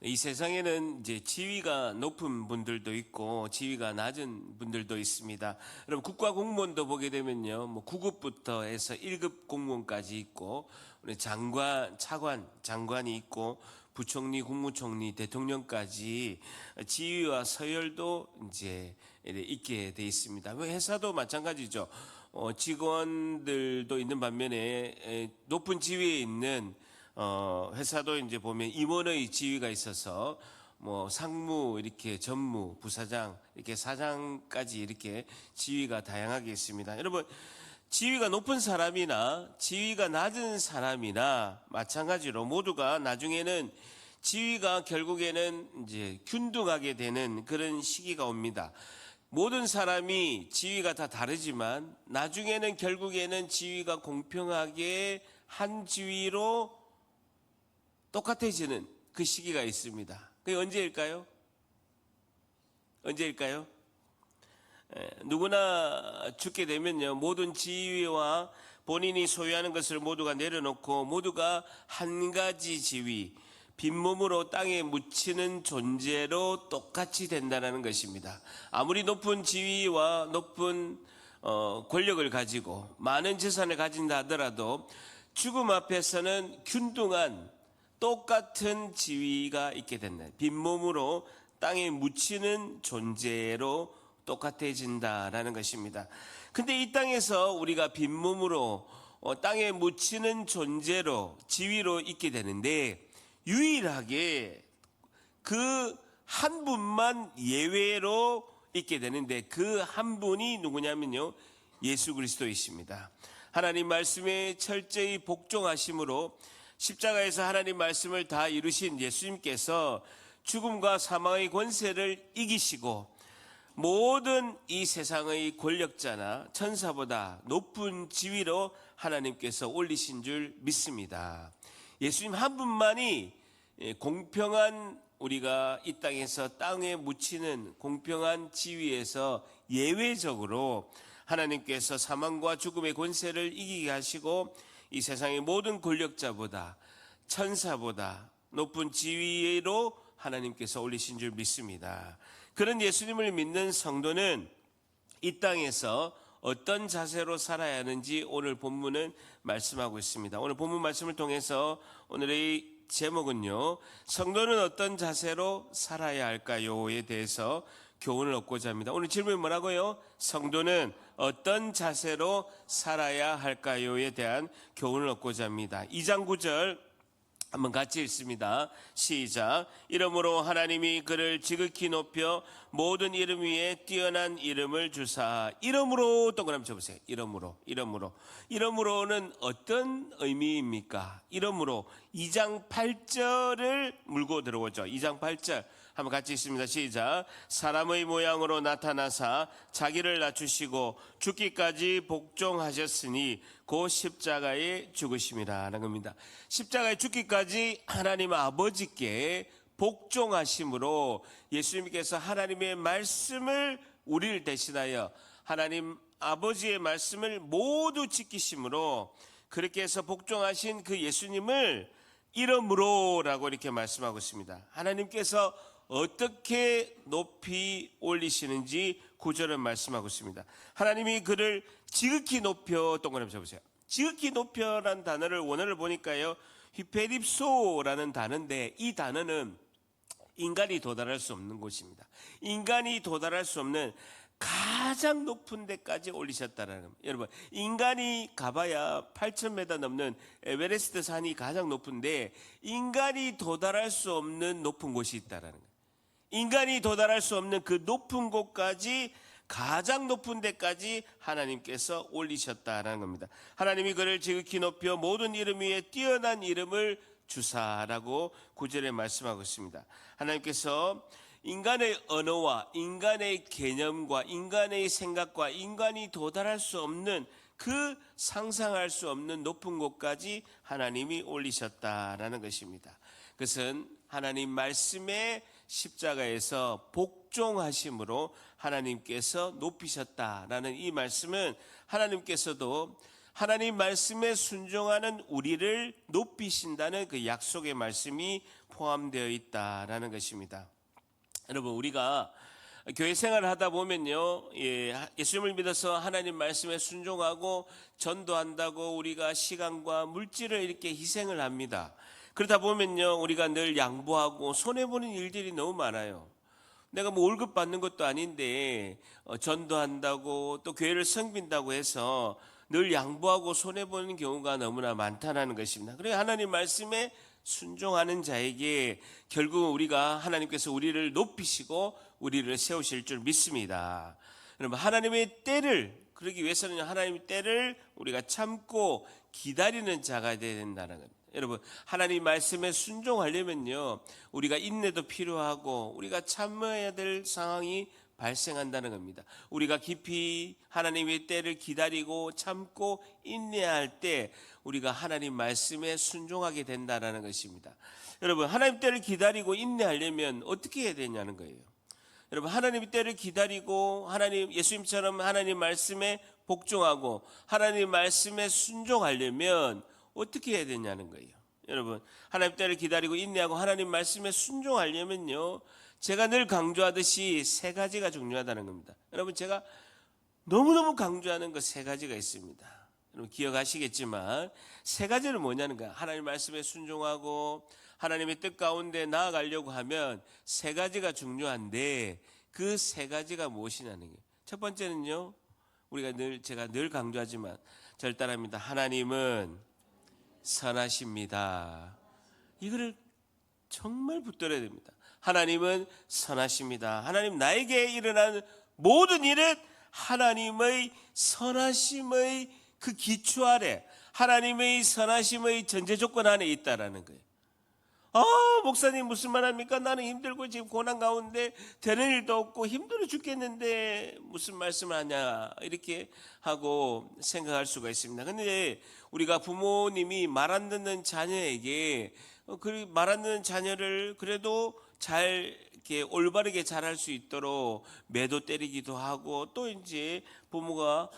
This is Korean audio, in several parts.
이 세상에는 이제 지위가 높은 분들도 있고 지위가 낮은 분들도 있습니다. 여러분 국가 공무원도 보게 되면요, 뭐 9급부터 해서 1급 공무원까지 있고, 우리 장관, 차관, 장관이 있고, 부총리, 국무총리, 대통령까지 지위와 서열도 이제 있게 돼 있습니다. 회사도 마찬가지죠. 직원들도 있는 반면에 높은 지위에 있는 회사도 이제 보면 임원의 지위가 있어서 뭐 상무, 이렇게 전무, 부사장, 이렇게 사장까지 이렇게 지위가 다양하게 있습니다. 여러분, 지위가 높은 사람이나 지위가 낮은 사람이나 마찬가지로 모두가 나중에는 지위가 결국에는 이제 균등하게 되는 그런 시기가 옵니다. 모든 사람이 지위가 다 다르지만 나중에는 결국에는 지위가 공평하게 한 지위로 똑같아지는 그 시기가 있습니다. 그게 언제일까요? 언제일까요? 누구나 죽게 되면요, 모든 지위와 본인이 소유하는 것을 모두가 내려놓고 모두가 한 가지 지위, 빈몸으로 땅에 묻히는 존재로 똑같이 된다는 것입니다. 아무리 높은 지위와 높은 권력을 가지고 많은 재산을 가진다 하더라도 죽음 앞에서는 균등한 똑같은 지위가 있게 된다. 빈몸으로 땅에 묻히는 존재로 똑같아진다라는 것입니다. 근데 이 땅에서 우리가 빈몸으로 땅에 묻히는 존재로 지위로 있게 되는데, 유일하게 그 한 분만 예외로 있게 되는데, 그 한 분이 누구냐면요, 예수 그리스도이십니다. 하나님 말씀에 철저히 복종하심으로 십자가에서 하나님 말씀을 다 이루신 예수님께서 죽음과 사망의 권세를 이기시고 모든 이 세상의 권력자나 천사보다 높은 지위로 하나님께서 올리신 줄 믿습니다. 예수님 한 분만이 공평한, 우리가 이 땅에서 땅에 묻히는 공평한 지위에서 예외적으로 하나님께서 사망과 죽음의 권세를 이기게 하시고 이 세상의 모든 권력자보다, 천사보다 높은 지위로 하나님께서 올리신 줄 믿습니다. 그런 예수님을 믿는 성도는 이 땅에서 어떤 자세로 살아야 하는지 오늘 본문은 말씀하고 있습니다. 오늘 본문 말씀을 통해서 오늘의 제목은요, 성도는 어떤 자세로 살아야 할까요에 대해서 교훈을 얻고자 합니다. 오늘 질문이 뭐라고요? 성도는 어떤 자세로 살아야 할까요에 대한 교훈을 얻고자 합니다. 2장 9절 한번 같이 읽습니다. 시작. 이러므로 하나님이 그를 지극히 높여 모든 이름 위에 뛰어난 이름을 주사. 이러므로 동그라미 쳐보세요. 이러므로는 어떤 의미입니까? 이러므로 2장 8절을 물고 들어오죠. 2장 8절 한번 같이 읽습니다. 시작. 사람의 모양으로 나타나사 자기를 낮추시고 죽기까지 복종하셨으니 곧 십자가에 죽으심이라는 겁니다. 십자가에 죽기까지 하나님 아버지께 복종하심으로 예수님께서 하나님의 말씀을 우리를 대신하여 하나님 아버지의 말씀을 모두 지키심으로, 그렇게 해서 복종하신 그 예수님을 이러므로라고 이렇게 말씀하고 있습니다. 하나님께서 어떻게 높이 올리시는지 9절은 말씀하고 있습니다. 하나님이 그를 지극히 높여, 동그라미 쳐보세요. 지극히 높여라는 단어를 원어를 보니까요, 휘페립소라는 단어인데, 이 단어는 인간이 도달할 수 없는 곳입니다. 인간이 도달할 수 없는 가장 높은 데까지 올리셨다라는 겁니다. 여러분, 인간이 가봐야 8,000m 넘는 에베레스트 산이 가장 높은데 인간이 도달할 수 없는 높은 곳이 있다라는 거예요. 인간이 도달할 수 없는 그 높은 곳까지, 가장 높은 데까지 하나님께서 올리셨다라는 겁니다. 하나님이 그를 지극히 높여 모든 이름 위에 뛰어난 이름을 주사라고 9절에 말씀하고 있습니다. 하나님께서 인간의 언어와 인간의 개념과 인간의 생각과 인간이 도달할 수 없는, 그 상상할 수 없는 높은 곳까지 하나님이 올리셨다라는 것입니다. 그것은 하나님 말씀에 십자가에서 복종하심으로 하나님께서 높이셨다라는 이 말씀은 하나님께서도 하나님 말씀에 순종하는 우리를 높이신다는 그 약속의 말씀이 포함되어 있다라는 것입니다. 여러분, 우리가 교회 생활을 하다 보면요, 예수님을 믿어서 하나님 말씀에 순종하고 전도한다고 우리가 시간과 물질을 이렇게 희생을 합니다. 그러다 보면요, 우리가 늘 양보하고 손해보는 일들이 너무 많아요. 내가 뭐 월급 받는 것도 아닌데 전도한다고 또 교회를 섬긴다고 해서 늘 양보하고 손해보는 경우가 너무나 많다는 것입니다. 그래서 하나님 말씀에 순종하는 자에게 결국 우리가 하나님께서 우리를 높이시고 우리를 세우실 줄 믿습니다. 여러분, 하나님의 때를 그러기 위해서는 하나님의 때를 우리가 참고 기다리는 자가 되어야 된다는 겁니다. 여러분, 하나님 말씀에 순종하려면요, 우리가 인내도 필요하고 우리가 참아야 될 상황이 발생한다는 겁니다. 우리가 깊이 하나님의 때를 기다리고 참고 인내할 때 우리가 하나님 말씀에 순종하게 된다는 것입니다. 여러분, 하나님 때를 기다리고 인내하려면 어떻게 해야 되냐는 거예요. 여러분, 하나님의 때를 기다리고 예수님처럼 하나님 말씀에 복종하고 하나님 말씀에 순종하려면 어떻게 해야 되냐는 거예요. 여러분, 하나님 때를 기다리고 인내하고 하나님 말씀에 순종하려면요, 제가 늘 강조하듯이 세 가지가 중요하다는 겁니다. 여러분, 제가 너무너무 강조하는 것 세 가지가 있습니다. 여러분, 기억하시겠지만 세 가지는 뭐냐는 거야. 하나님 말씀에 순종하고 하나님의 뜻 가운데 나아가려고 하면 세 가지가 중요한데 그 세 가지가 무엇이냐는 거예요. 첫 번째는요, 제가 늘 강조하지만 저를 따라합니다. 하나님은 선하십니다. 이거를 정말 붙들어야 됩니다. 하나님은 선하십니다. 하나님, 나에게 일어나는 모든 일은 하나님의 선하심의 그 기초 아래, 하나님의 선하심의 전제 조건 안에 있다라는 거예요. 목사님 무슨 말 합니까? 나는 힘들고 지금 고난 가운데 되는 일도 없고 힘들어 죽겠는데 무슨 말씀을 하냐, 이렇게 하고 생각할 수가 있습니다. 그런데 우리가 부모님이 말 안 듣는 자녀에게 그 말 안 듣는 자녀를 그래도 잘 이렇게 올바르게 자랄 수 있도록 매도 때리기도 하고, 또 이제 부모가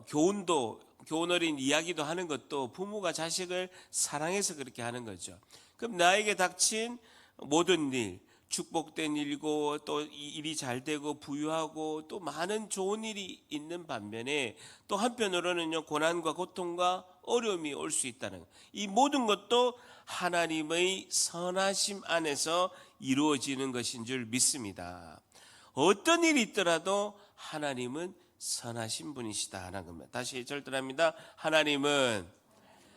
교훈 어린 이야기도 하는 것도 부모가 자식을 사랑해서 그렇게 하는 거죠. 그럼 나에게 닥친 모든 일, 축복된 일이고 또 일이 잘 되고 부유하고 또 많은 좋은 일이 있는 반면에 또 한편으로는요, 고난과 고통과 어려움이 올 수 있다는, 이 모든 것도 하나님의 선하심 안에서 이루어지는 것인 줄 믿습니다. 어떤 일이 있더라도 하나님은 선하신 분이시다 하는 겁니다. 다시 절들합니다. 하나님은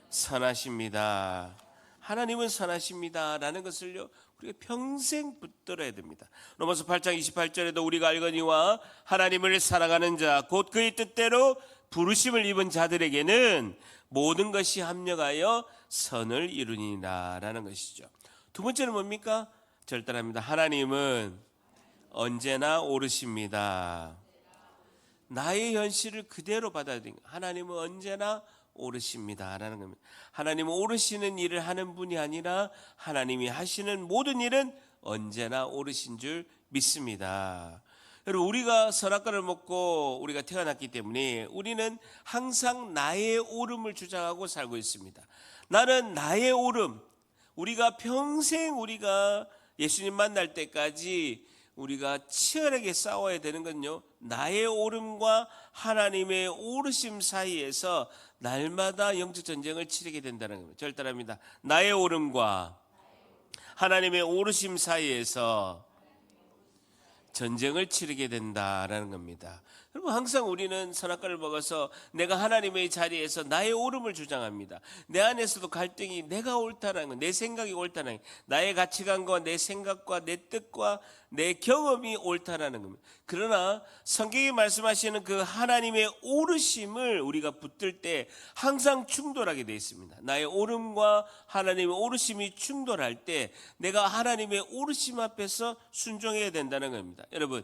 선하십니다. 하나님은 선하십니다 라는 것을요, 우리가 평생 붙들어야 됩니다. 로마서 8장 28절에도 우리가 알거니와 하나님을 사랑하는 자 곧 그의 뜻대로 부르심을 입은 자들에게는 모든 것이 합력하여 선을 이루니라 라는 것이죠. 두 번째는 뭡니까? 절단합니다. 하나님은 언제나 옳으십니다. 나의 현실을 그대로 받아들인, 하나님은 언제나 옳으십니다 라는 겁니다. 하나님은 옳으시는 일을 하는 분이 아니라 하나님이 하시는 모든 일은 언제나 옳으신 줄 믿습니다. 여러분, 우리가 선악과를 먹고 우리가 태어났기 때문에 우리는 항상 나의 옳음을 주장하고 살고 있습니다. 나는 나의 옳음, 우리가 평생 우리가 예수님 만날 때까지 우리가 치열하게 싸워야 되는 건요, 나의 옳음과 하나님의 옳으심 사이에서 날마다 영적 전쟁을 치르게 된다는 겁니다. 절단합니다. 나의 옳음과 하나님의 옳으심 사이에서 전쟁을 치르게 된다라는 겁니다. 여러분, 항상 우리는 선악과를 먹어서 내가 하나님의 자리에서 나의 옳음을 주장합니다. 내 안에서도 갈등이 내가 옳다는 것, 내 생각이 옳다는 것, 나의 가치관과 내 생각과 내 뜻과 내 경험이 옳다라는 겁니다. 그러나 성경이 말씀하시는 그 하나님의 옳으심을 우리가 붙들 때 항상 충돌하게 되어 있습니다. 나의 옳음과 하나님의 옳으심이 충돌할 때 내가 하나님의 옳으심 앞에서 순종해야 된다는 겁니다. 여러분,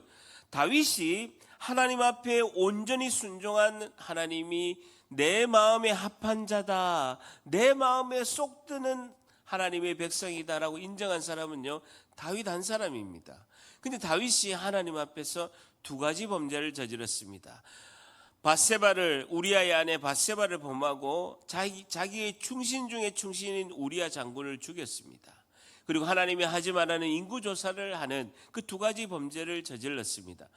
다윗이 하나님 앞에 온전히 순종한 하나님이 내 마음에 합한 자다, 내 마음에 쏙 드는 하나님의 백성이다라고 인정한 사람은요, 다윗 한 사람입니다. 근데 다윗이 하나님 앞에서 두 가지 범죄를 저질렀습니다. 우리아의 아내 밧세바를 범하고 자기의 충신 중에 충신인 우리아 장군을 죽였습니다. 그리고 하나님이 하지 말라는 인구조사를 하는 그 두 가지 범죄를 저질렀습니다.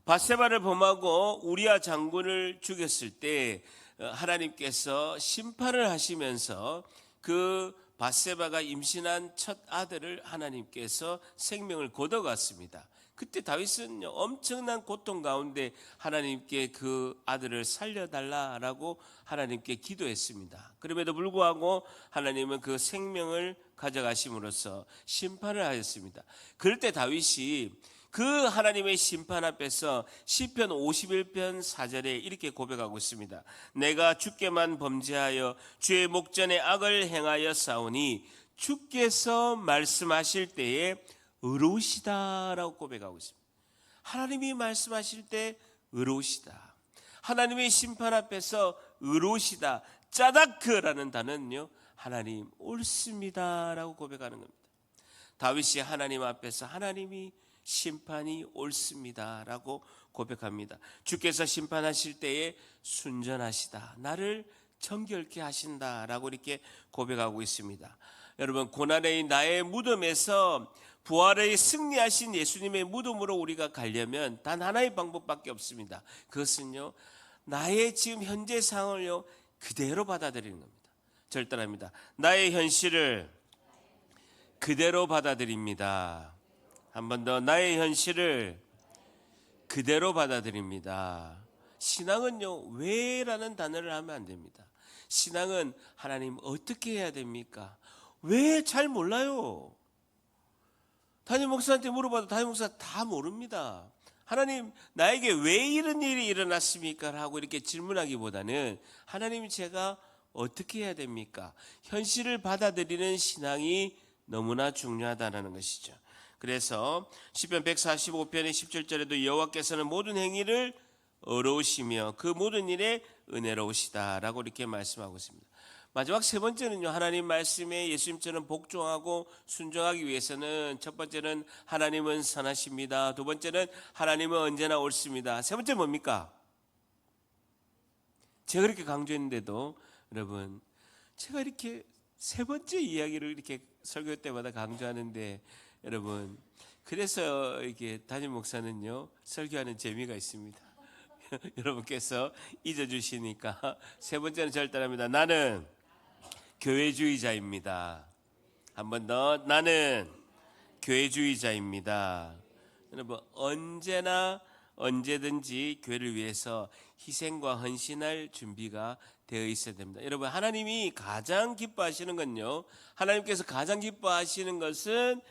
밧세바를 범하고 우리아 장군을 죽였을 때 하나님께서 심판을 하시면서 그 밧세바가 임신한 첫 아들을 하나님께서 생명을 거둬갔습니다. 그때 다윗은 엄청난 고통 가운데 하나님께 그 아들을 살려달라라고 하나님께 기도했습니다. 그럼에도 불구하고 하나님은 그 생명을 가져가심으로써 심판을 하였습니다. 그럴 때 다윗이 그 하나님의 심판 앞에서 시편 51편 4절에 이렇게 고백하고 있습니다. 내가 주께만 범죄하여 주의 목전에 악을 행하여 싸우니 주께서 말씀하실 때에 의로우시다라고 고백하고 있습니다. 하나님이 말씀하실 때 의로우시다. 하나님의 심판 앞에서 의로우시다. 짜다크라는 단어는요, 하나님 옳습니다라고 고백하는 겁니다. 다윗이 하나님 앞에서 하나님이 심판이 옳습니다라고 고백합니다. 주께서 심판하실 때에 순전하시다. 나를 정결케 하신다라고 이렇게 고백하고 있습니다. 여러분, 고난의 나의 무덤에서 부활의 승리하신 예수님의 무덤으로 우리가 가려면 단 하나의 방법밖에 없습니다. 그것은요, 나의 지금 현재 상황을요 그대로 받아들이는 겁니다. 절단합니다. 나의 현실을 그대로 받아들입니다. 한 번 더, 나의 현실을 그대로 받아들입니다. 신앙은요, 왜라는 단어를 하면 안 됩니다. 신앙은 하나님 어떻게 해야 됩니까? 왜 잘 몰라요. 담임 목사한테 물어봐도 담임 목사 다 모릅니다. 하나님, 나에게 왜 이런 일이 일어났습니까? 하고 이렇게 질문하기보다는 하나님, 제가 어떻게 해야 됩니까? 현실을 받아들이는 신앙이 너무나 중요하다는 것이죠. 그래서 시편 145편의 17절에도 여호와께서는 모든 행위를 어려우시며 그 모든 일에 은혜로우시다라고 이렇게 말씀하고 있습니다. 마지막 세 번째는요, 하나님 말씀에 예수님처럼 복종하고 순종하기 위해서는 첫 번째는 하나님은 선하십니다. 두 번째는 하나님은 언제나 옳습니다. 세 번째 뭡니까? 제가 그렇게 강조했는데도 여러분, 제가 이렇게 세 번째 이야기를 이렇게 설교 때마다 강조하는데 여러분, 그래서 이렇게 담임 목사는요 설교하는 재미가 있습니다. 여러분께서 잊어주시니까 세 번째는 절단합니다. 나는 교회주의자입니다. 한 번 더, 나는 교회주의자입니다. 여러분, 언제나 언제든지 교회를 위해서 희생과 헌신할 준비가 되어 있어야 됩니다. 여러분, 하나님이 가장 기뻐하시는 건요, 하나님께서 가장 기뻐하시는 것은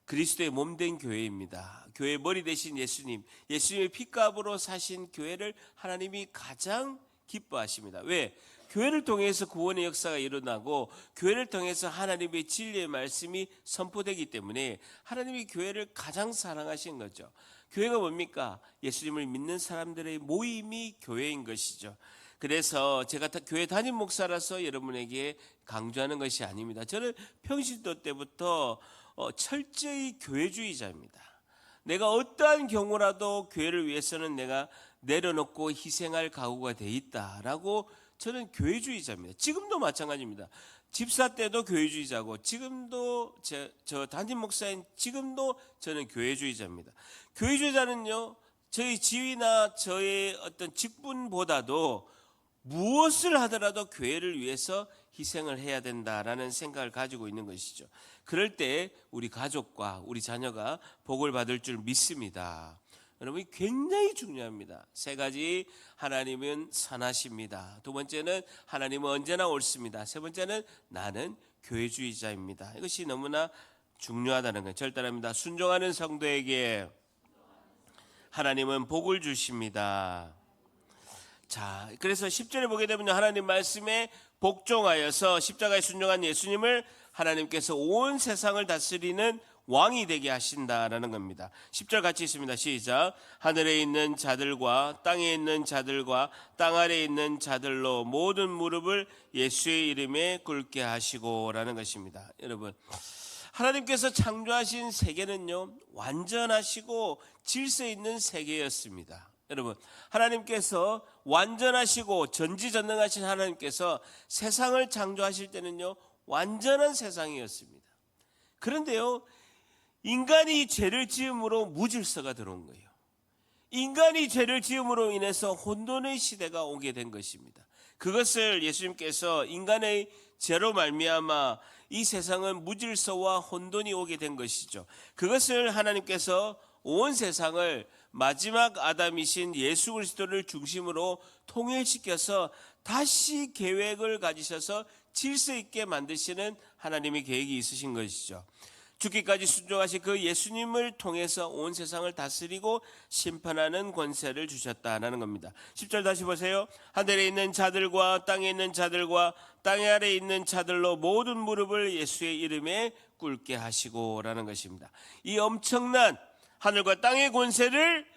그리스도의 몸된 교회입니다. 교회의 머리 되신 예수님, 예수님의 피값으로 사신 교회를 하나님이 가장 기뻐하십니다. 왜? 교회를 통해서 구원의 역사가 일어나고 교회를 통해서 하나님의 진리의 말씀이 선포되기 때문에 하나님이 교회를 가장 사랑하신 거죠. 교회가 뭡니까? 예수님을 믿는 사람들의 모임이 교회인 것이죠. 그래서 제가 교회 담임 목사라서 여러분에게 강조하는 것이 아닙니다. 저는 평신도 때부터 철저히 교회주의자입니다. 내가 어떠한 경우라도 교회를 위해서는 내가 내려놓고 희생할 각오가 돼 있다라고, 저는 교회주의자입니다. 지금도 마찬가지입니다. 집사 때도 교회주의자고 지금도 저 담임 목사인 지금도 저는 교회주의자입니다. 교회주의자는요, 저희 지위나 저의 어떤 직분보다도 무엇을 하더라도 교회를 위해서 희생을 해야 된다라는 생각을 가지고 있는 것이죠. 그럴 때 우리 가족과 우리 자녀가 복을 받을 줄 믿습니다. 여러분, 굉장히 중요합니다. 세 가지, 하나님은 선하십니다. 두 번째는 하나님은 언제나 옳습니다. 세 번째는 나는 교회주의자입니다. 이것이 너무나 중요하다는 거예요. 절단합니다. 순종하는 성도에게 하나님은 복을 주십니다. 자, 그래서 10절에 보게 되면 하나님 말씀에 복종하여서 십자가에 순종한 예수님을 하나님께서 온 세상을 다스리는 왕이 되게 하신다라는 겁니다. 10절 같이 있습니다. 시작. 하늘에 있는 자들과 땅에 있는 자들과 땅 아래에 있는 자들로 모든 무릎을 예수의 이름에 꿇게 하시고라는 것입니다. 여러분, 하나님께서 창조하신 세계는요, 완전하시고 질서 있는 세계였습니다. 여러분, 하나님께서 완전하시고 전지전능하신 하나님께서 세상을 창조하실 때는요, 완전한 세상이었습니다. 그런데요, 인간이 죄를 지음으로 무질서가 들어온 거예요. 인간이 죄를 지음으로 인해서 혼돈의 시대가 오게 된 것입니다. 그것을 예수님께서 인간의 죄로 말미암아 이 세상은 무질서와 혼돈이 오게 된 것이죠. 그것을 하나님께서 온 세상을 마지막 아담이신 예수 그리스도를 중심으로 통일시켜서 다시 계획을 가지셔서 질서 있게 만드시는 하나님의 계획이 있으신 것이죠. 죽기까지 순종하신 그 예수님을 통해서 온 세상을 다스리고 심판하는 권세를 주셨다는 겁니다. 10절 다시 보세요. 하늘에 있는 자들과 땅에 있는 자들과 땅 아래에 있는 자들로 모든 무릎을 예수의 이름에 꿇게 하시고 라는 것입니다. 이 엄청난 하늘과 땅의 권세를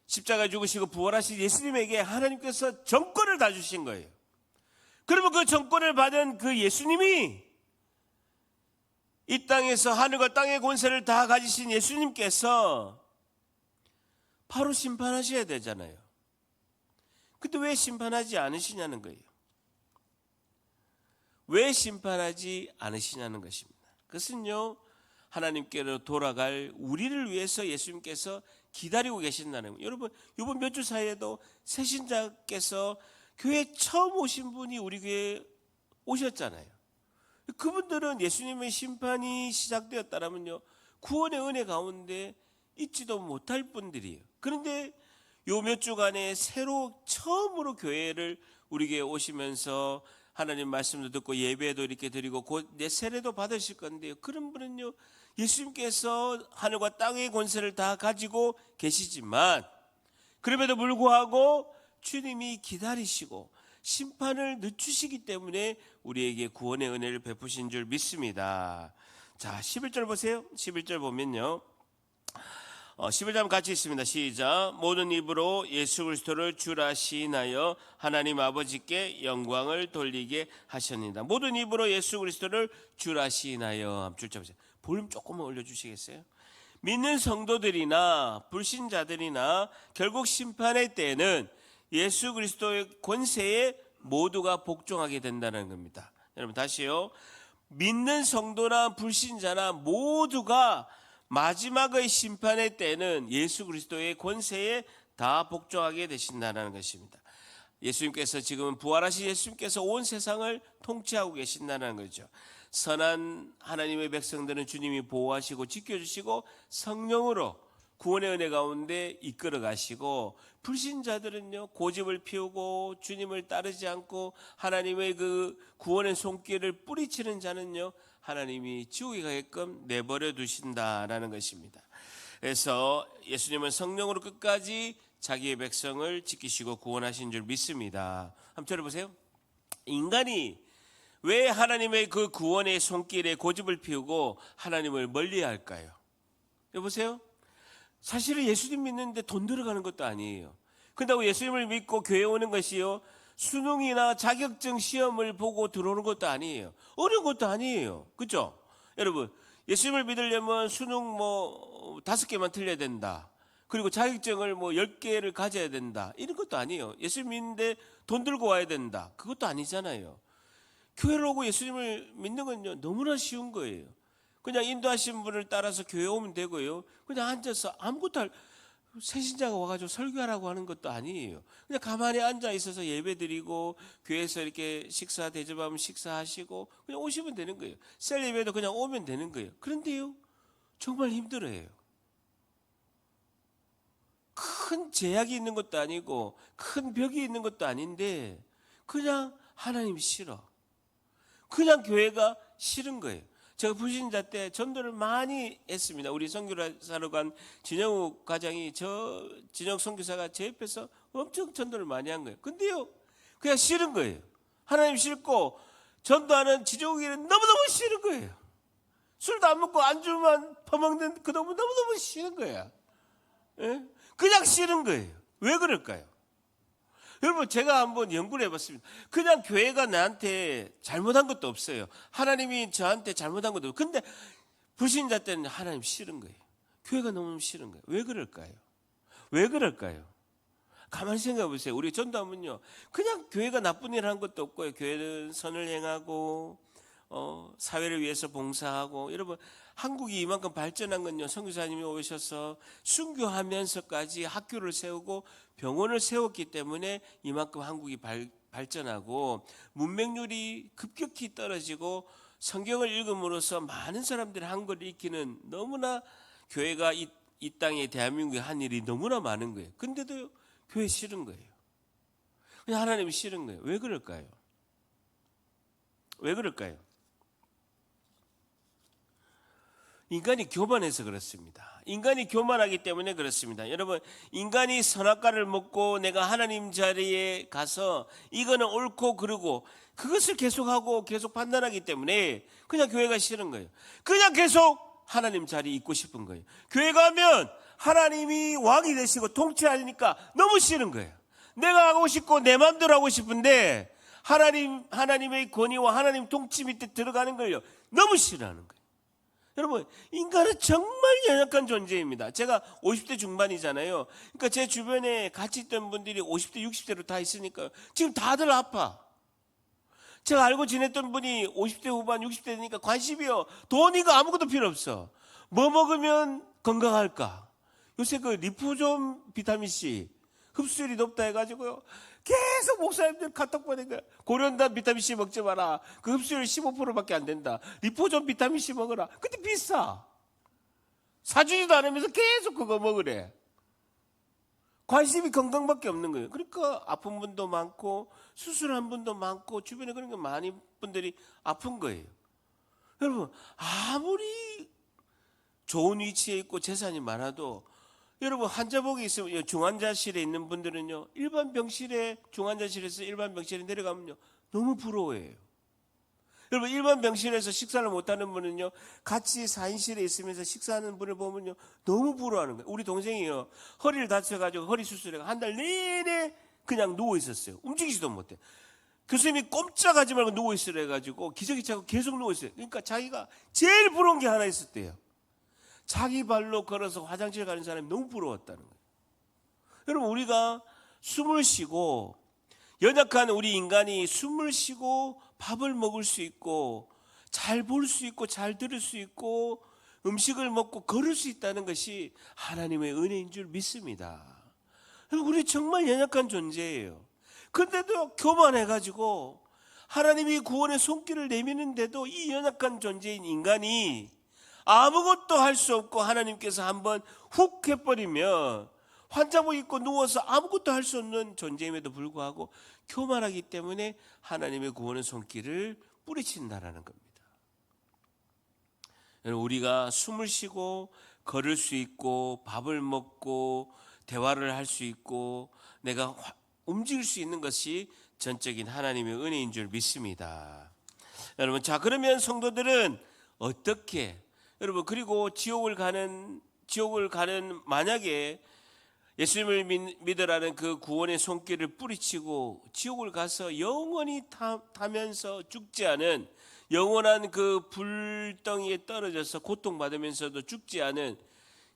십자가에 죽으시고 부활하신 예수님에게 하나님께서 정권을 다 주신 거예요. 그러면 그 정권을 받은 그 예수님이, 이 땅에서 하늘과 땅의 권세를 다 가지신 예수님께서 바로 심판하셔야 되잖아요. 근데 왜 심판하지 않으시냐는 거예요. 왜 심판하지 않으시냐는 것입니다. 그것은요, 하나님께로 돌아갈 우리를 위해서 예수님께서 기다리고 계신다는 거예요. 여러분, 이번 몇 주 사이에도 새신자께서 교회에 처음 오신 분이 우리 교회에 오셨잖아요. 그분들은 예수님의 심판이 시작되었다면요, 구원의 은혜 가운데 있지도 못할 분들이에요. 그런데 요 몇 주간에 새로 처음으로 교회를 우리 교회에 오시면서 하나님 말씀도 듣고 예배도 이렇게 드리고 곧 내 세례도 받으실 건데요, 그런 분은요, 예수님께서 하늘과 땅의 권세를 다 가지고 계시지만 그럼에도 불구하고 주님이 기다리시고 심판을 늦추시기 때문에 우리에게 구원의 은혜를 베푸신 줄 믿습니다. 자, 11절 보세요. 11절 보면요, 11절 같이 있습니다. 시작. 모든 입으로 예수 그리스도를 주라 시인하여 하나님 아버지께 영광을 돌리게 하셨습니다. 모든 입으로 예수 그리스도를 주라 시인하여. 줄자 보세요. 볼륨 조금만 올려주시겠어요? 믿는 성도들이나 불신자들이나 결국 심판의 때에는 예수 그리스도의 권세에 모두가 복종하게 된다는 겁니다. 여러분 다시요. 믿는 성도나 불신자나 모두가 마지막의 심판의 때는 예수 그리스도의 권세에 다 복종하게 되신다는 것입니다. 예수님께서 지금 부활하신 예수님께서 온 세상을 통치하고 계신다는 거죠. 선한 하나님의 백성들은 주님이 보호하시고 지켜주시고 성령으로 구원의 은혜 가운데 이끌어 가시고, 불신자들은요, 고집을 피우고 주님을 따르지 않고 하나님의 그 구원의 손길을 뿌리치는 자는요, 하나님이 지옥에 가게끔 내버려 두신다라는 것입니다. 그래서 예수님은 성령으로 끝까지 자기의 백성을 지키시고 구원하신 줄 믿습니다. 한번 들어보세요. 인간이 왜 하나님의 그 구원의 손길에 고집을 피우고 하나님을 멀리할까요? 여보세요? 사실은 예수님 믿는데 돈 들어가는 것도 아니에요. 그런다고 예수님을 믿고 교회 오는 것이요, 수능이나 자격증 시험을 보고 들어오는 것도 아니에요. 어려운 것도 아니에요. 그렇죠? 여러분, 예수님을 믿으려면 수능 5개만 틀려야 된다, 그리고 자격증을 10개를 가져야 된다, 이런 것도 아니에요. 예수님 믿는데 돈 들고 와야 된다, 그것도 아니잖아요. 교회를 오고 예수님을 믿는 건요, 너무나 쉬운 거예요. 그냥 인도하신 분을 따라서 교회 오면 되고요, 그냥 앉아서 아무것도 새신자가 와가지고 설교하라고 하는 것도 아니에요. 그냥 가만히 앉아 있어서 예배 드리고 교회에서 이렇게 식사 대접하면 식사하시고 그냥 오시면 되는 거예요. 셀 예배도 그냥 오면 되는 거예요. 그런데요, 정말 힘들어요. 큰 제약이 있는 것도 아니고 큰 벽이 있는 것도 아닌데 그냥 하나님이 싫어. 그냥 교회가 싫은 거예요. 제가 불신자 때 전도를 많이 했습니다. 우리 선교사로 간 진영욱 과장이, 진영 선교사가 제 옆에서 엄청 전도를 많이 한 거예요. 근데요, 그냥 싫은 거예요. 하나님 싫고 전도하는 진영욱이는 너무너무 싫은 거예요. 술도 안 먹고 안주만 퍼먹는 그 너무너무 싫은 거야. 예? 그냥 싫은 거예요. 왜 그럴까요? 여러분, 제가 한번 연구를 해봤습니다. 그냥 교회가 나한테 잘못한 것도 없어요. 하나님이 저한테 잘못한 것도 없어요. 근데 불신자 때는 하나님 싫은 거예요. 교회가 너무 싫은 거예요. 왜 그럴까요? 왜 그럴까요? 가만히 생각해 보세요. 우리 전도하면요, 그냥 교회가 나쁜 일 한 것도 없고요. 교회는 선을 행하고 사회를 위해서 봉사하고, 여러분 한국이 이만큼 발전한 건요, 선교사님이 오셔서 순교하면서까지 학교를 세우고 병원을 세웠기 때문에 이만큼 한국이 발전하고 문맹률이 급격히 떨어지고 성경을 읽음으로써 많은 사람들이 한국을 익히는, 너무나 교회가 이 땅에 대한민국에 한 일이 너무나 많은 거예요. 근데도 교회 싫은 거예요. 그냥 하나님이 싫은 거예요. 왜 그럴까요? 왜 그럴까요? 인간이 교만해서 그렇습니다. 인간이 교만하기 때문에 그렇습니다. 여러분, 인간이 선악과를 먹고 내가 하나님 자리에 가서 이거는 옳고 그르고 그것을 계속하고 계속 판단하기 때문에 그냥 교회가 싫은 거예요. 그냥 계속 하나님 자리에 있고 싶은 거예요. 교회 가면 하나님이 왕이 되시고 통치하니까 너무 싫은 거예요. 내가 하고 싶고 내 마음대로 하고 싶은데 하나님의 권위와 하나님 통치 밑에 들어가는 걸요, 너무 싫어하는 거예요. 여러분, 인간은 정말 연약한 존재입니다. 제가 50대 중반이잖아요. 그러니까 제 주변에 같이 있던 분들이 50대, 60대로 다 있으니까 지금 다들 아파. 제가 알고 지냈던 분이 50대 후반, 60대 되니까 관심이요. 돈이가 아무것도 필요 없어. 뭐 먹으면 건강할까? 요새 그 리포존 비타민C 흡수율이 높다 해가지고요, 계속 목사님들 카톡 보낸 거야. 고련단 비타민C 먹지 마라. 그 흡수율 15%밖에 안 된다. 리포존 비타민C 먹어라. 근데 비싸. 사주지도 않으면서 계속 그거 먹으래. 관심이 건강밖에 없는 거예요. 그러니까 아픈 분도 많고 수술한 분도 많고 주변에 그런 게 많은 분들이 아픈 거예요. 여러분, 아무리 좋은 위치에 있고 재산이 많아도 여러분, 환자복이 있으면 중환자실에 있는 분들은요, 일반 병실에, 중환자실에서 일반 병실에 내려가면요, 너무 부러워해요. 여러분, 일반 병실에서 식사를 못하는 분은요, 같이 4인실에 있으면서 식사하는 분을 보면요, 너무 부러워하는 거예요. 우리 동생이요, 허리를 다쳐가지고 허리 수술해가 한 달 내내 그냥 누워 있었어요. 움직이지도 못해. 교수님이 꼼짝하지 말고 누워 있으라 해가지고 기저귀 차고 계속 누워 있어요. 그러니까 자기가 제일 부러운 게 하나 있었대요. 자기 발로 걸어서 화장실 가는 사람이 너무 부러웠다는 거예요. 여러분, 우리가 숨을 쉬고, 연약한 우리 인간이 숨을 쉬고 밥을 먹을 수 있고 잘 볼 수 있고 잘 들을 수 있고 음식을 먹고 걸을 수 있다는 것이 하나님의 은혜인 줄 믿습니다. 여러분, 우리 정말 연약한 존재예요. 그런데도 교만해가지고 하나님이 구원의 손길을 내미는데도 이 연약한 존재인 인간이 아무것도 할 수 없고 하나님께서 한번 훅 해버리면 환자복 입고 누워서 아무것도 할 수 없는 존재임에도 불구하고 교만하기 때문에 하나님의 구원의 손길을 뿌리친다라는 겁니다. 여러분, 우리가 숨을 쉬고 걸을 수 있고 밥을 먹고 대화를 할 수 있고 내가 움직일 수 있는 것이 전적인 하나님의 은혜인 줄 믿습니다. 여러분, 자, 그러면 성도들은 어떻게, 여러분, 그리고 지옥을 가는 만약에 예수님을 믿으라는 그 구원의 손길을 뿌리치고 지옥을 가서 영원히 타면서 죽지 않은, 영원한 그 불덩이에 떨어져서 고통받으면서도 죽지 않은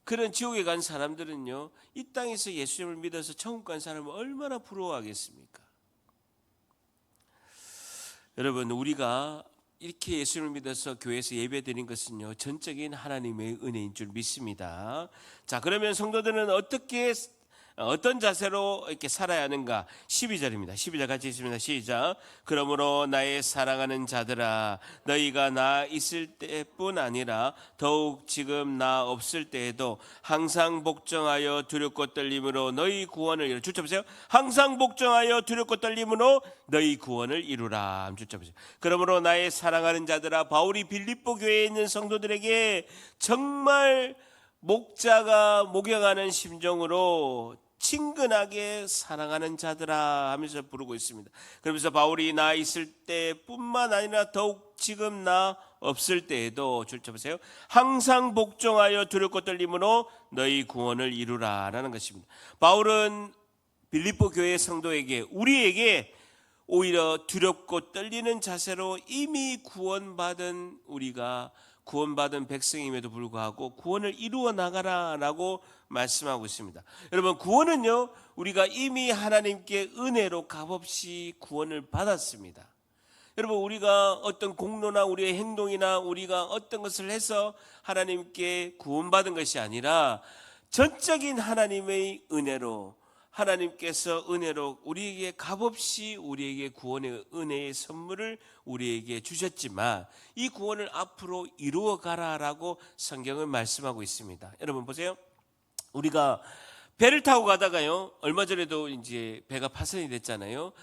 그런 지옥에 간 사람들은요, 이 땅에서 예수님을 믿어서 천국 간 사람을 얼마나 부러워하겠습니까? 여러분, 우리가 이렇게 예수님을 믿어서 교회에서 예배드린 것은요, 전적인 하나님의 은혜인 줄 믿습니다. 자, 그러면 성도들은 어떤 자세로 이렇게 살아야 하는가? 12절입니다. 12절 같이 있습니다. 시작. 그러므로 나의 사랑하는 자들아, 너희가 나 있을 때뿐 아니라 더욱 지금 나 없을 때에도 항상 복종하여 두렵고 떨림으로 너희 구원을 이루라. 줄쳐보세요. 항상 복종하여 두렵고 떨림으로 너희 구원을 이루라. 줄쳐보세요. 그러므로 나의 사랑하는 자들아, 바울이 빌립보 교회에 있는 성도들에게 정말 목자가 목양하는 심정으로 친근하게 사랑하는 자들아 하면서 부르고 있습니다. 그러면서 바울이 나 있을 때뿐만 아니라 더욱 지금 나 없을 때에도, 줄쳐보세요, 항상 복종하여 두렵고 떨림으로 너희 구원을 이루라 라는 것입니다. 바울은 빌립보 교회 성도에게, 우리에게 오히려 두렵고 떨리는 자세로 이미 구원받은 우리가, 구원받은 백성임에도 불구하고 구원을 이루어 나가라라고 말씀하고 있습니다. 여러분, 구원은요, 우리가 이미 하나님께 은혜로 값없이 구원을 받았습니다. 여러분, 우리가 어떤 공로나 우리의 행동이나 우리가 어떤 것을 해서 하나님께 구원받은 것이 아니라 전적인 하나님의 은혜로, 하나님께서 은혜로 우리에게 값없이 우리에게 구원의 은혜의 선물을 우리에게 주셨지만 이 구원을 앞으로 이루어 가라라고 성경은 말씀하고 있습니다. 여러분 보세요. 우리가 배를 타고 가다가요, 얼마 전에도 이제 배가 파손이 됐잖아요.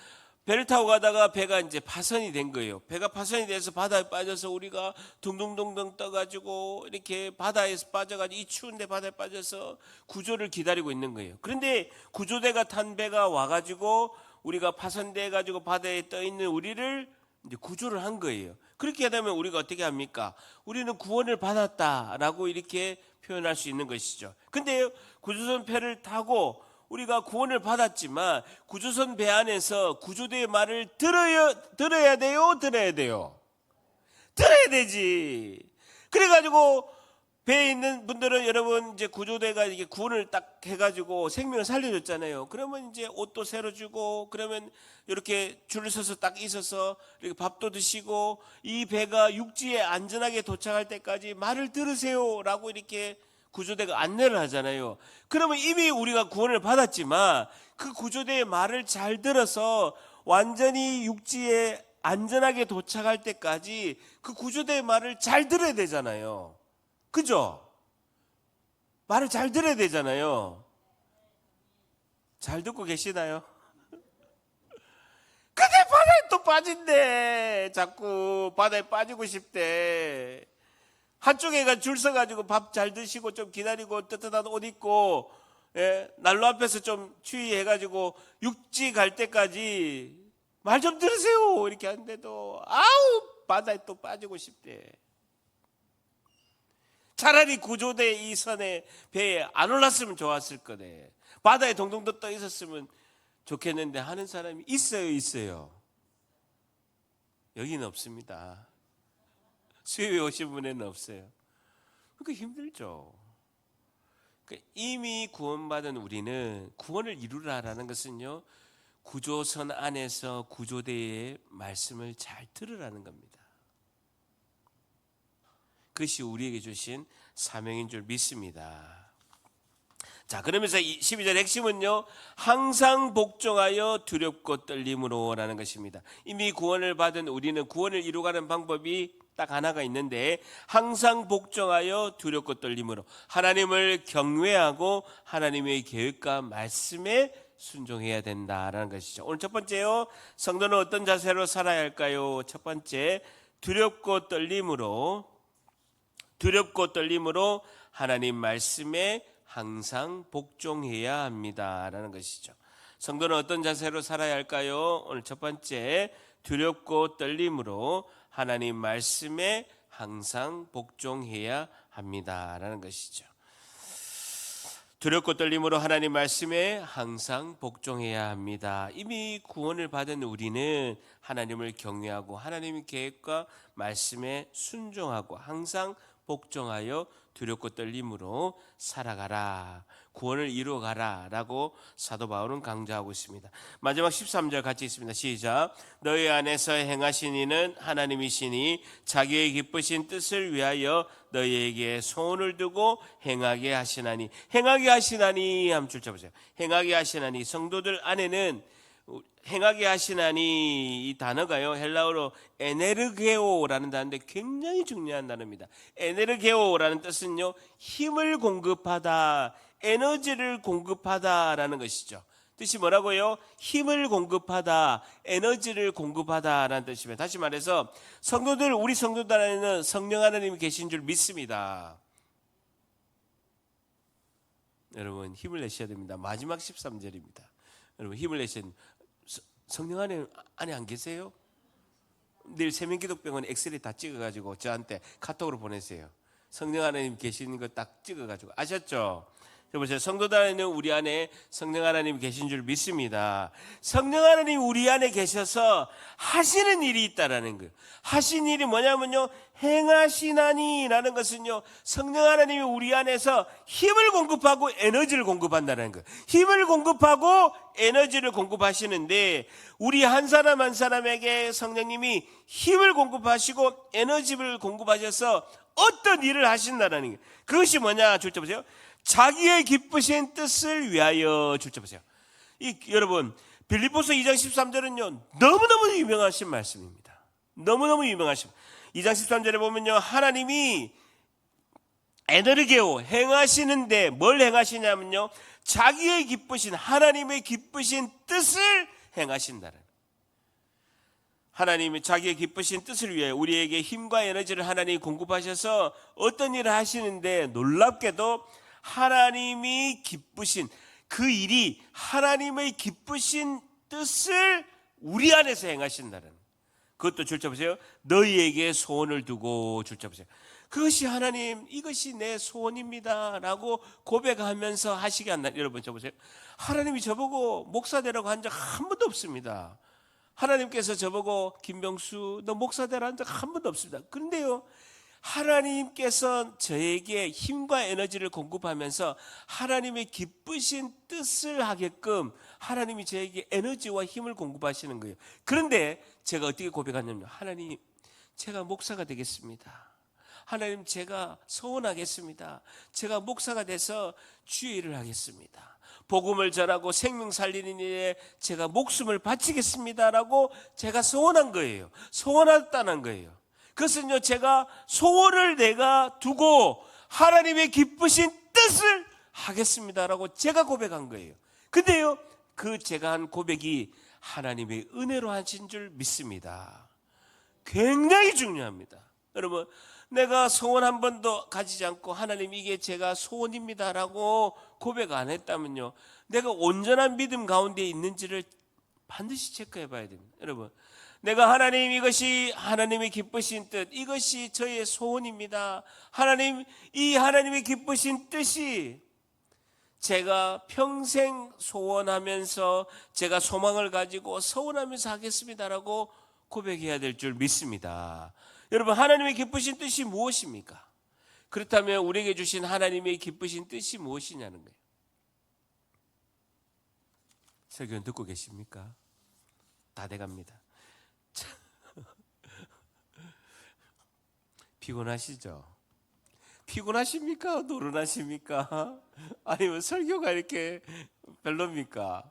배를 타고 가다가 배가 이제 파손이 된 거예요. 배가 파손이 돼서 바다에 빠져서 우리가 둥둥둥둥 떠가지고 이렇게 바다에서 빠져가지고 이 추운데 바다에 빠져서 구조를 기다리고 있는 거예요. 그런데 구조대가 탄 배가 와가지고 우리가 파손돼가지고 바다에 떠 있는 우리를 이제 구조를 한 거예요. 그렇게 되면 우리가 어떻게 합니까? 우리는 구원을 받았다라고 이렇게 표현할 수 있는 것이죠. 근데 구조선 배를 타고 우리가 구원을 받았지만 구조선 배 안에서 구조대의 말을 들어야 돼요? 들어야 돼요? 들어야 되지. 그래가지고 배에 있는 분들은, 여러분, 이제 구조대가 이게 구원을 딱 해가지고 생명을 살려줬잖아요. 그러면 이제 옷도 새로 주고, 그러면 이렇게 줄을 서서 딱 있어서 이렇게 밥도 드시고, 이 배가 육지에 안전하게 도착할 때까지 말을 들으세요라고 이렇게 구조대가 안내를 하잖아요. 그러면 이미 우리가 구원을 받았지만 그 구조대의 말을 잘 들어서 완전히 육지에 안전하게 도착할 때까지 그 구조대의 말을 잘 들어야 되잖아요. 그죠? 말을 잘 들어야 되잖아요. 잘 듣고 계시나요? 근데 바다에 또 빠진대. 자꾸 바다에 빠지고 싶대. 한쪽에가 줄 서가지고 밥 잘 드시고 좀 기다리고 뜨뜻한 옷 입고, 난로 앞에서 좀 추위해가지고 육지 갈 때까지 말 좀 들으세요 이렇게 하는데도 아우 바다에 또 빠지고 싶대. 차라리 구조대 이 선에 배에 안 올랐으면 좋았을 거네. 바다에 동동도 떠 있었으면 좋겠는데 하는 사람이 있어요? 여기는 없습니다. 수요일에 오신 분에는 없어요. 그러니까 힘들죠. 이미 구원받은 우리는 구원을 이루라라는 것은요, 구조선 안에서 구조대의 말씀을 잘 들으라는 겁니다. 그것이 우리에게 주신 사명인 줄 믿습니다. 자, 그러면서 12절 핵심은요, 항상 복종하여 두렵고 떨림으로 라는 것입니다. 이미 구원을 받은 우리는 구원을 이루가는 방법이 딱 하나가 있는데, 항상 복종하여 두렵고 떨림으로 하나님을 경외하고 하나님의 계획과 말씀에 순종해야 된다라는 것이죠. 오늘 첫 번째요, 성도는 어떤 자세로 살아야 할까요? 첫 번째, 두렵고 떨림으로 하나님 말씀에 항상 복종해야 합니다라는 것이죠. 성도는 어떤 자세로 살아야 할까요? 오늘 첫 번째, 두렵고 떨림으로 하나님 말씀에 항상 복종해야 합니다라는 것이죠. 두렵고 떨림으로 하나님 말씀에 항상 복종해야 합니다. 이미 구원을 받은 우리는 하나님을 경외하고 하나님의 계획과 말씀에 순종하고 항상 복종하여 두렵고 떨림으로 살아가라, 구원을 이루어가라 라고 사도 바울은 강조하고 있습니다. 마지막 13절 같이 있습니다. 시작. 너희 안에서 행하신 이는 하나님이시니 자기의 기쁘신 뜻을 위하여 너희에게 소원을 두고 행하게 하시나니. 행하게 하시나니 한번 줄쳐보세요. 행하게 하시나니. 성도들 안에는 행하게 하시나니, 이 단어가요, 헬라어로 에네르게오라는 단어인데 굉장히 중요한 단어입니다. 에네르게오라는 뜻은요, 힘을 공급하다, 에너지를 공급하다라는 것이죠. 뜻이 뭐라고요? 힘을 공급하다, 에너지를 공급하다라는 뜻입니다. 다시 말해서 우리 성도들 안에는 성령 하나님이 계신 줄 믿습니다. 여러분 힘을 내셔야 됩니다. 마지막 13절입니다. 여러분 힘을 내셔야 됩니다. 성령 안에 안 계세요? 내일 세면기독병원 엑스레이 다 찍어가지고 저한테 카톡으로 보내세요. 성령 하나님 계시는 거 딱 찍어가지고. 아셨죠? 보세요. 성도들 안에는 우리 안에 성령 하나님이 계신 줄 믿습니다. 성령 하나님이 우리 안에 계셔서 하시는 일이 있다라는 거예요. 하신 일이 뭐냐면요, 행하시나니라는 것은요, 성령 하나님이 우리 안에서 힘을 공급하고 에너지를 공급한다는 거예요. 힘을 공급하고 에너지를 공급하시는데, 우리 한 사람 한 사람에게 성령님이 힘을 공급하시고 에너지를 공급하셔서 어떤 일을 하신다는 거예요. 그것이 뭐냐? 줄때 보세요. 자기의 기쁘신 뜻을 위하여. 줄때 보세요. 여러분, 빌립보서 2장 13절은요, 너무너무 유명하신 말씀입니다. 너무너무 유명하신. 2장 13절에 보면요, 하나님이 에너르게오 행하시는데 뭘 행하시냐면요, 자기의 기쁘신, 하나님의 기쁘신 뜻을 행하신다는. 하나님이 자기의 기쁘신 뜻을 위해 우리에게 힘과 에너지를 하나님이 공급하셔서 어떤 일을 하시는데, 놀랍게도 하나님이 기쁘신 그 일이 하나님의 기쁘신 뜻을 우리 안에서 행하신다는. 그것도 줄자 보세요. 너희에게 소원을 두고. 줄자 보세요. 그것이 하나님, 이것이 내 소원입니다 라고 고백하면서 하시게 한다. 여러분 저 보세요. 하나님이 저보고 목사 되라고 한 적 한 번도 없습니다. 하나님께서 저보고 김병수 너 목사 되라 한 적 한 번도 없습니다. 그런데요, 하나님께서 저에게 힘과 에너지를 공급하면서 하나님의 기쁘신 뜻을 하게끔 하나님이 저에게 에너지와 힘을 공급하시는 거예요. 그런데 제가 어떻게 고백하냐면, 하나님, 제가 목사가 되겠습니다. 하나님, 제가 소원하겠습니다. 제가 목사가 돼서 주의 일을 하겠습니다. 복음을 전하고 생명 살리는 일에 제가 목숨을 바치겠습니다라고 제가 소원한 거예요. 소원했다는 거예요. 그것은요, 제가 소원을 내가 두고 하나님의 기쁘신 뜻을 하겠습니다라고 제가 고백한 거예요. 근데요, 그 제가 한 고백이 하나님의 은혜로 하신 줄 믿습니다. 굉장히 중요합니다. 여러분, 내가 소원 한 번도 가지지 않고 하나님 이게 제가 소원입니다라고 고백 안 했다면요, 내가 온전한 믿음 가운데 있는지를 반드시 체크해 봐야 됩니다. 여러분, 내가 하나님, 이것이 하나님의 기쁘신 뜻, 이것이 저의 소원입니다. 하나님, 이 하나님의 기쁘신 뜻이 제가 평생 소원하면서 제가 소망을 가지고 소원하면서 하겠습니다라고 고백해야 될 줄 믿습니다. 여러분, 하나님의 기쁘신 뜻이 무엇입니까? 그렇다면 우리에게 주신 하나님의 기쁘신 뜻이 무엇이냐는 거예요. 설교는 듣고 계십니까? 다 돼갑니다. 피곤하시죠? 피곤하십니까? 노른하십니까? 아니면 설교가 이렇게 별로입니까?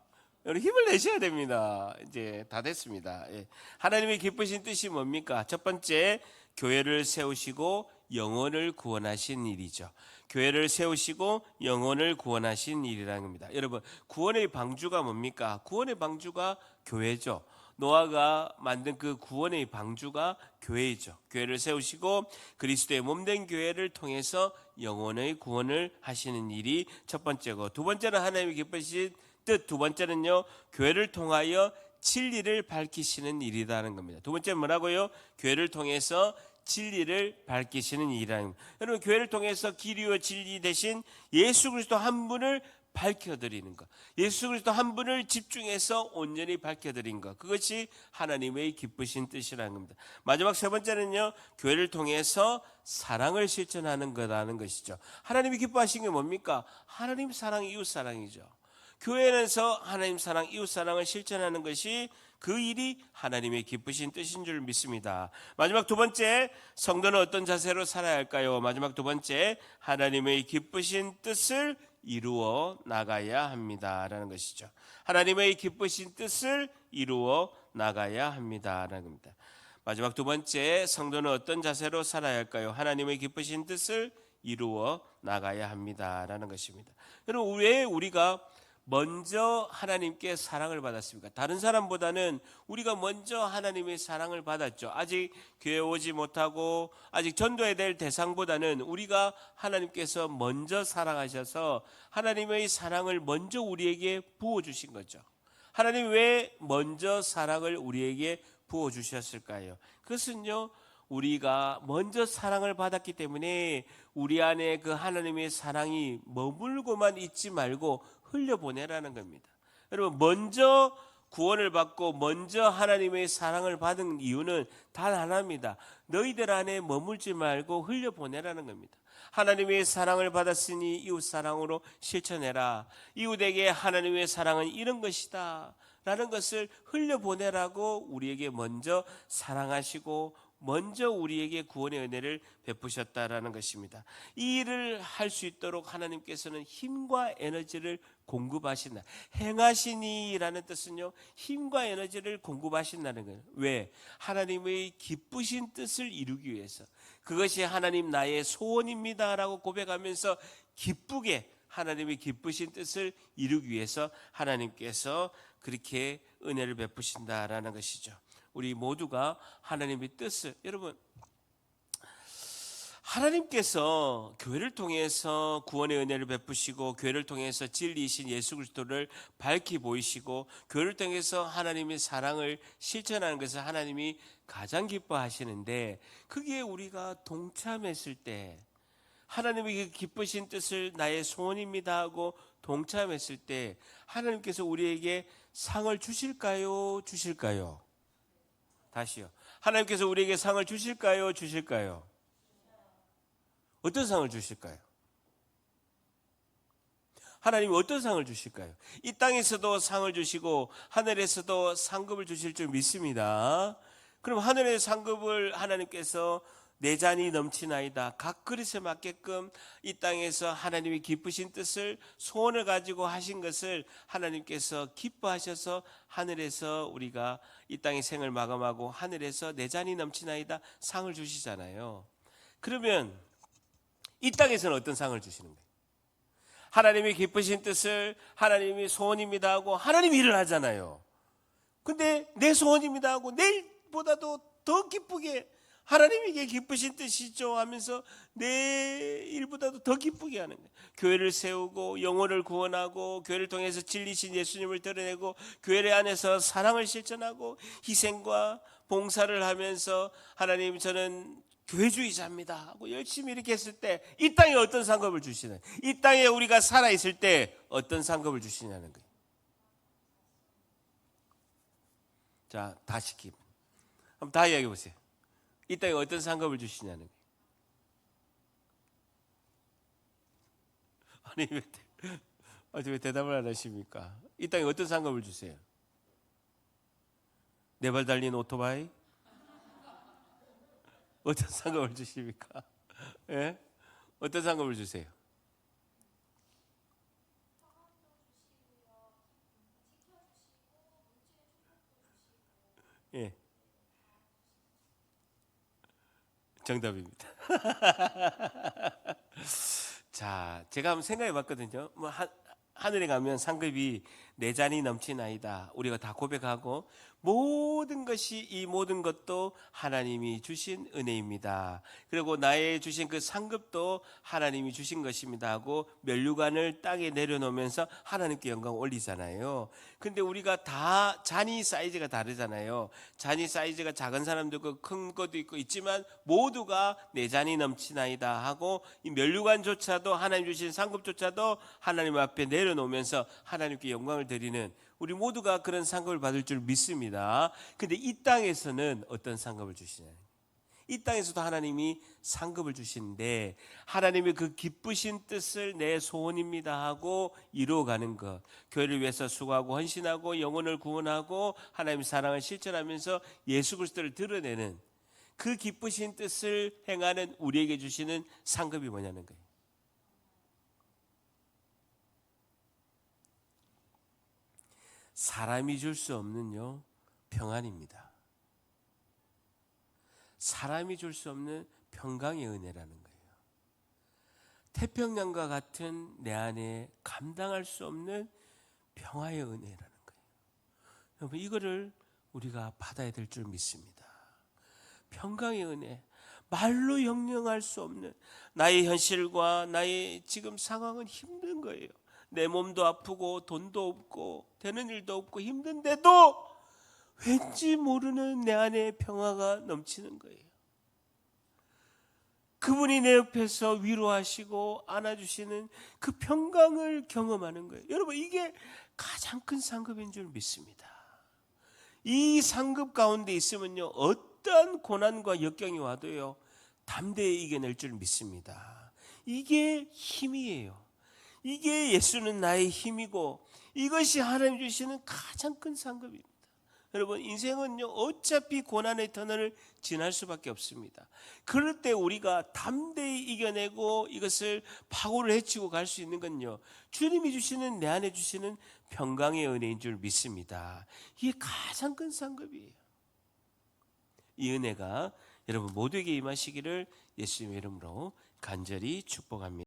여러분, 힘을 내셔야 됩니다. 이제 다 됐습니다. 예. 하나님의 기쁘신 뜻이 뭡니까? 첫 번째, 교회를 세우시고 영혼을 구원하신 일이죠. 교회를 세우시고 영혼을 구원하신 일이라는 겁니다. 여러분, 구원의 방주가 뭡니까? 구원의 방주가 교회죠. 노아가 만든 그 구원의 방주가 교회이죠. 교회를 세우시고 그리스도의 몸된 교회를 통해서 영혼의 구원을 하시는 일이 첫 번째고, 두 번째는 하나님의 기쁘신 뜻, 두 번째는요, 교회를 통하여 진리를 밝히시는 일이라는 겁니다. 두 번째는 뭐라고요? 교회를 통해서 진리를 밝히시는 일이라는 겁니다. 여러분, 교회를 통해서 길이와 진리 대신 예수 그리스도 한 분을 밝혀드리는 것, 예수 그리스도 한 분을 집중해서 온전히 밝혀드린 것, 그것이 하나님의 기쁘신 뜻이라는 겁니다. 마지막 세 번째는요, 교회를 통해서 사랑을 실천하는 거라는 것이죠. 하나님이 기뻐하신 게 뭡니까? 하나님 사랑, 이웃 사랑이죠. 교회에서 하나님 사랑, 이웃 사랑을 실천하는 것이, 그 일이 하나님의 기쁘신 뜻인 줄 믿습니다. 마지막 두 번째, 성도는 어떤 자세로 살아야 할까요? 마지막 두 번째, 하나님의 기쁘신 뜻을 이루어 나가야 합니다라는 것이죠. 하나님의 기쁘신 뜻을 이루어 나가야 합니다라는 겁니다. 마지막 두 번째, 성도는 어떤 자세로 살아야 할까요? 하나님의 기쁘신 뜻을 이루어 나가야 합니다라는 것입니다. 여러분, 왜 우리가 먼저 하나님께 사랑을 받았습니까? 다른 사람보다는 우리가 먼저 하나님의 사랑을 받았죠. 아직 교회 오지 못하고 아직 전도해야 될 대상보다는 우리가 하나님께서 먼저 사랑하셔서 하나님의 사랑을 먼저 우리에게 부어주신 거죠. 하나님 왜 먼저 사랑을 우리에게 부어주셨을까요? 그것은요, 우리가 먼저 사랑을 받았기 때문에 우리 안에 그 하나님의 사랑이 머물고만 있지 말고 흘려보내라는 겁니다. 여러분, 먼저 구원을 받고 먼저 하나님의 사랑을 받은 이유는 단 하나입니다. 너희들 안에 머물지 말고 흘려보내라는 겁니다. 하나님의 사랑을 받았으니 이웃 사랑으로 실천해라. 이웃에게 하나님의 사랑은 이런 것이다 라는 것을 흘려보내라고 우리에게 먼저 사랑하시고 먼저 우리에게 구원의 은혜를 베푸셨다라는 것입니다. 이 일을 할 수 있도록 하나님께서는 힘과 에너지를 공급하신다. 행하시니라는 뜻은요, 힘과 에너지를 공급하신다는 거예요. 왜? 하나님의 기쁘신 뜻을 이루기 위해서. 그것이 하나님 나의 소원입니다 라고 고백하면서 기쁘게 하나님의 기쁘신 뜻을 이루기 위해서 하나님께서 그렇게 은혜를 베푸신다라는 것이죠. 우리 모두가 하나님의 뜻을, 여러분, 하나님께서 교회를 통해서 구원의 은혜를 베푸시고 교회를 통해서 진리이신 예수 그리스도를 밝히 보이시고 교회를 통해서 하나님의 사랑을 실천하는 것을 하나님이 가장 기뻐하시는데, 거기에 우리가 동참했을 때, 하나님의 기쁘신 뜻을 나의 소원입니다 하고 동참했을 때 하나님께서 우리에게 상을 주실까요? 주실까요? 다시요. 하나님께서 우리에게 상을 주실까요? 주실까요? 어떤 상을 주실까요? 하나님이 어떤 상을 주실까요? 이 땅에서도 상을 주시고 하늘에서도 상급을 주실 줄 믿습니다. 그럼 하늘의 상급을 하나님께서 내 잔이 넘치나이다, 각 그릇에 맞게끔 이 땅에서 하나님이 기쁘신 뜻을 소원을 가지고 하신 것을 하나님께서 기뻐하셔서 하늘에서 우리가 이 땅의 생을 마감하고 하늘에서 내 잔이 넘치나이다 상을 주시잖아요. 그러면 이 땅에서는 어떤 상을 주시는 거예요? 하나님이 기쁘신 뜻을 하나님이 소원입니다 하고 하나님이 일을 하잖아요. 근데 내 소원입니다 하고 내일보다도 더 기쁘게 하나님에게 기쁘신 뜻이죠 하면서 내 일보다도 더 기쁘게 하는 거예요. 교회를 세우고 영혼을 구원하고 교회를 통해서 진리신 예수님을 드러내고 교회 안에서 사랑을 실천하고 희생과 봉사를 하면서 하나님 저는 교회주의자입니다 하고 열심히 이렇게 했을 때 이 땅에 어떤 상급을 주시나요? 이 땅에 우리가 살아있을 때 어떤 상급을 주시냐는 거예요. 자, 다시 한번 다 이야기해 보세요. 이 땅에 어떤 상급을 주시냐는 거예요. 아니 왜 대답을 안 하십니까? 이 땅에 어떤 상급을 주세요? 네 발 달린 오토바이? 어떤 상급을 주십니까? 예? 어떤 상급을 주세요? 예. 정답입니다. 자, 제가 한번 생각해 봤거든요. 하늘에 가면 상급이 내 잔이 넘치나이다 우리가 다 고백하고 모든 것이 이 모든 것도 하나님이 주신 은혜입니다. 그리고 나의 주신 그 상급도 하나님이 주신 것입니다 하고 면류관을 땅에 내려놓으면서 하나님께 영광 올리잖아요. 근데 우리가 다 잔이 사이즈가 다르잖아요. 잔이 사이즈가 작은 사람도 있고 큰 것도 있고 있지만 모두가 내 잔이 넘치나이다 하고 이 면류관조차도 하나님 주신 상급조차도 하나님 앞에 내려놓으면서 하나님께 영광을 드리는 우리 모두가 그런 상급을 받을 줄 믿습니다. 근데 이 땅에서는 어떤 상급을 주시나요? 이 땅에서도 하나님이 상급을 주시는데 하나님의 그 기쁘신 뜻을 내 소원입니다 하고 이루어가는 것, 교회를 위해서 수고하고 헌신하고 영혼을 구원하고 하나님의 사랑을 실천하면서 예수 그리스도를 드러내는 그 기쁘신 뜻을 행하는 우리에게 주시는 상급이 뭐냐는 거예요. 사람이 줄 수 없는요 평안입니다. 사람이 줄 수 없는 평강의 은혜라는 거예요. 태평양과 같은 내 안에 감당할 수 없는 평화의 은혜라는 거예요. 여러분 이거를 우리가 받아야 될 줄 믿습니다. 평강의 은혜, 말로 형용할 수 없는 나의 현실과 나의 지금 상황은 힘든 거예요. 내 몸도 아프고 돈도 없고 되는 일도 없고 힘든데도 왠지 모르는 내 안에 평화가 넘치는 거예요. 그분이 내 옆에서 위로하시고 안아주시는 그 평강을 경험하는 거예요. 여러분, 이게 가장 큰 상급인 줄 믿습니다. 이 상급 가운데 있으면요, 어떠한 고난과 역경이 와도요, 담대히 이겨낼 줄 믿습니다. 이게 힘이에요. 이게 예수는 나의 힘이고, 이것이 하나님 주시는 가장 큰 상급입니다. 여러분, 인생은요, 어차피 고난의 터널을 지날 수밖에 없습니다. 그럴 때 우리가 담대히 이겨내고 이것을 파고를 헤치고 갈 수 있는 건요, 주님이 주시는, 내 안에 주시는 평강의 은혜인 줄 믿습니다. 이게 가장 큰 상급이에요. 이 은혜가 여러분 모두에게 임하시기를 예수님의 이름으로 간절히 축복합니다.